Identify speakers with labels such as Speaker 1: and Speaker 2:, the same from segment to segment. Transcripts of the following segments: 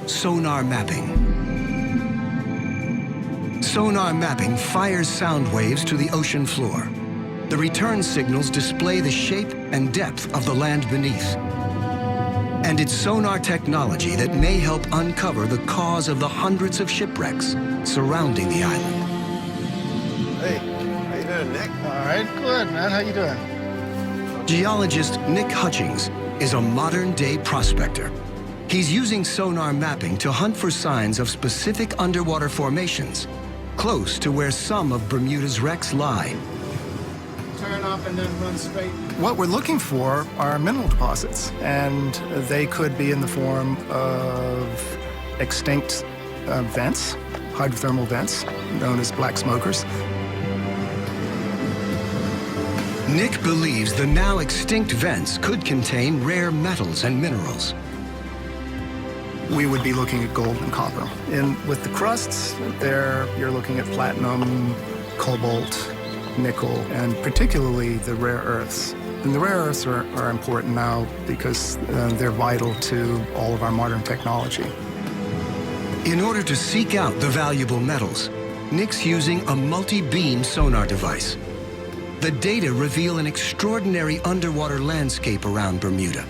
Speaker 1: sonar mapping. Sonar mapping fires sound waves to the ocean floor. The return signals display the shape and depth of the land beneath. And it's sonar technology that may help uncover the cause of the hundreds of shipwrecks surrounding the island.
Speaker 2: Hey, how you doing, Nick?
Speaker 3: All right, good, man. How you doing?
Speaker 1: Geologist Nick Hutchings is a modern-day prospector. He's using sonar mapping to hunt for signs of specific underwater formations close to where some of Bermuda's wrecks lie.
Speaker 3: Turn up and then run straight. What we're looking for are mineral deposits, and they could be in the form of extinct vents, hydrothermal vents, known as black smokers.
Speaker 1: Nick believes the now extinct vents could contain rare metals and minerals.
Speaker 3: We would be looking at gold and copper. And with the crusts, there you're looking at platinum, cobalt, nickel, and particularly the rare earths. And the rare earths are important now because they're vital to all of our modern technology.
Speaker 1: In order to seek out the valuable metals, Nick's using a multi-beam sonar device. The data reveal an extraordinary underwater landscape around Bermuda,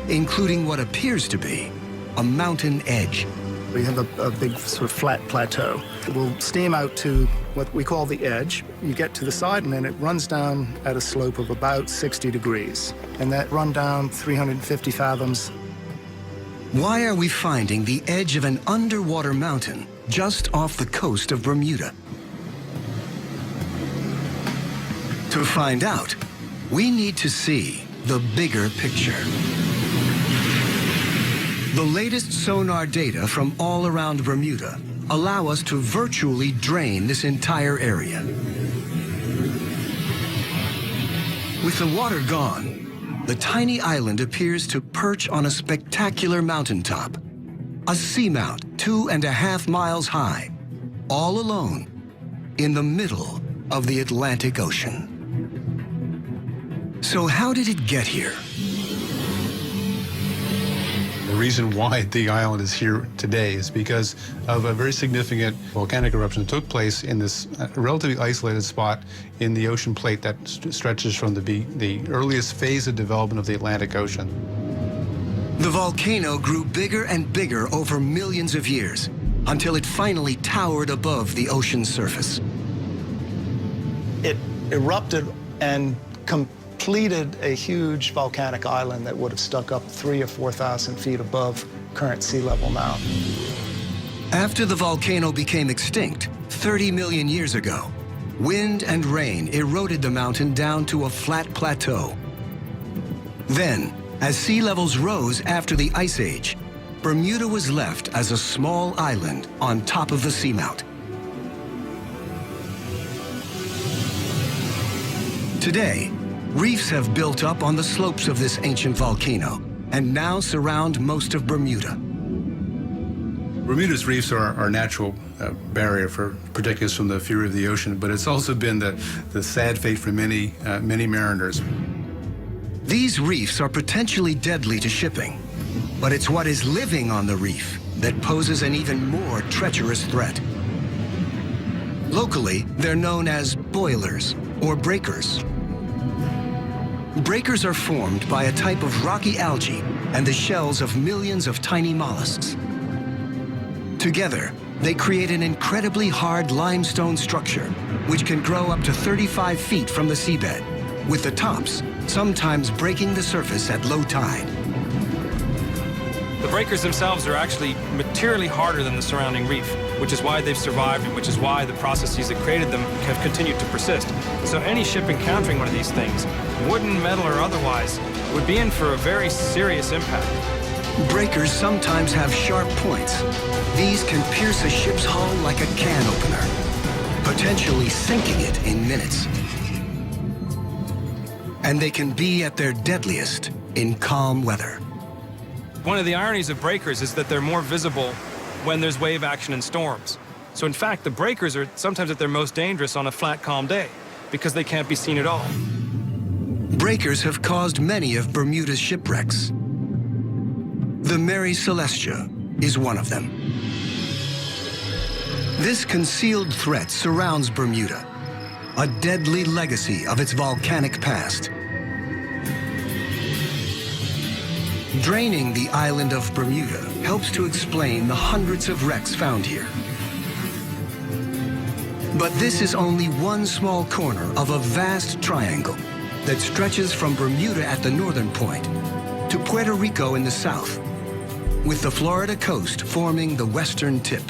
Speaker 1: including what appears to be a mountain edge.
Speaker 3: We have a big sort of flat plateau. We'll steam out to what we call the edge. You get to the side and then it runs down at a slope of about 60 degrees. And that run down 350 fathoms.
Speaker 1: Why are we finding the edge of an underwater mountain just off the coast of Bermuda? To find out, we need to see the bigger picture. The latest sonar data from all around Bermuda allow us to virtually drain this entire area. With the water gone, the tiny island appears to perch on a spectacular mountaintop, a seamount 2.5 miles high, all alone in the middle of the Atlantic Ocean. So how did it get here?
Speaker 4: The reason why the island is here today is because of a very significant volcanic eruption that took place in this relatively isolated spot in the ocean plate that stretches from the earliest phase of development of the Atlantic Ocean.
Speaker 1: The volcano grew bigger and bigger over millions of years until it finally towered above the ocean's surface.
Speaker 3: It erupted and completed a huge volcanic island that would have stuck up 3,000 or 4,000 feet above current sea level now.
Speaker 1: After the volcano became extinct 30 million years ago, wind and rain eroded the mountain down to a flat plateau. Then, as sea levels rose after the Ice Age, Bermuda was left as a small island on top of the seamount. Today, reefs have built up on the slopes of this ancient volcano and now surround most of Bermuda.
Speaker 4: Bermuda's reefs are our natural barrier for protecting us from the fury of the ocean, but it's also been the sad fate for many mariners.
Speaker 1: These reefs are potentially deadly to shipping, but it's what is living on the reef that poses an even more treacherous threat. Locally, they're known as boilers or breakers. Breakers are formed by a type of rocky algae and the shells of millions of tiny mollusks. Together, they create an incredibly hard limestone structure, which can grow up to 35 feet from the seabed, with the tops sometimes breaking the surface at low tide.
Speaker 5: The breakers themselves are actually materially harder than the surrounding reef, which is why they've survived and which is why the processes that created them have continued to persist. So any ship encountering one of these things, wooden, metal, or otherwise, would be in for a very serious impact.
Speaker 1: Breakers sometimes have sharp points. These can pierce a ship's hull like a can opener, potentially sinking it in minutes. And they can be at their deadliest in calm weather.
Speaker 5: One of the ironies of breakers is that they're more visible when there's wave action and storms. So in fact, the breakers are sometimes at their most dangerous on a flat, calm day because they can't be seen at all.
Speaker 1: Breakers have caused many of Bermuda's shipwrecks. The Mary Celestia, is one of them. This concealed threat surrounds Bermuda, a deadly legacy of its volcanic past. Draining the island of Bermuda helps to explain the hundreds of wrecks found here. But this is only one small corner of a vast triangle that stretches from Bermuda at the northern point to Puerto Rico in the south, with the Florida coast forming the western tip.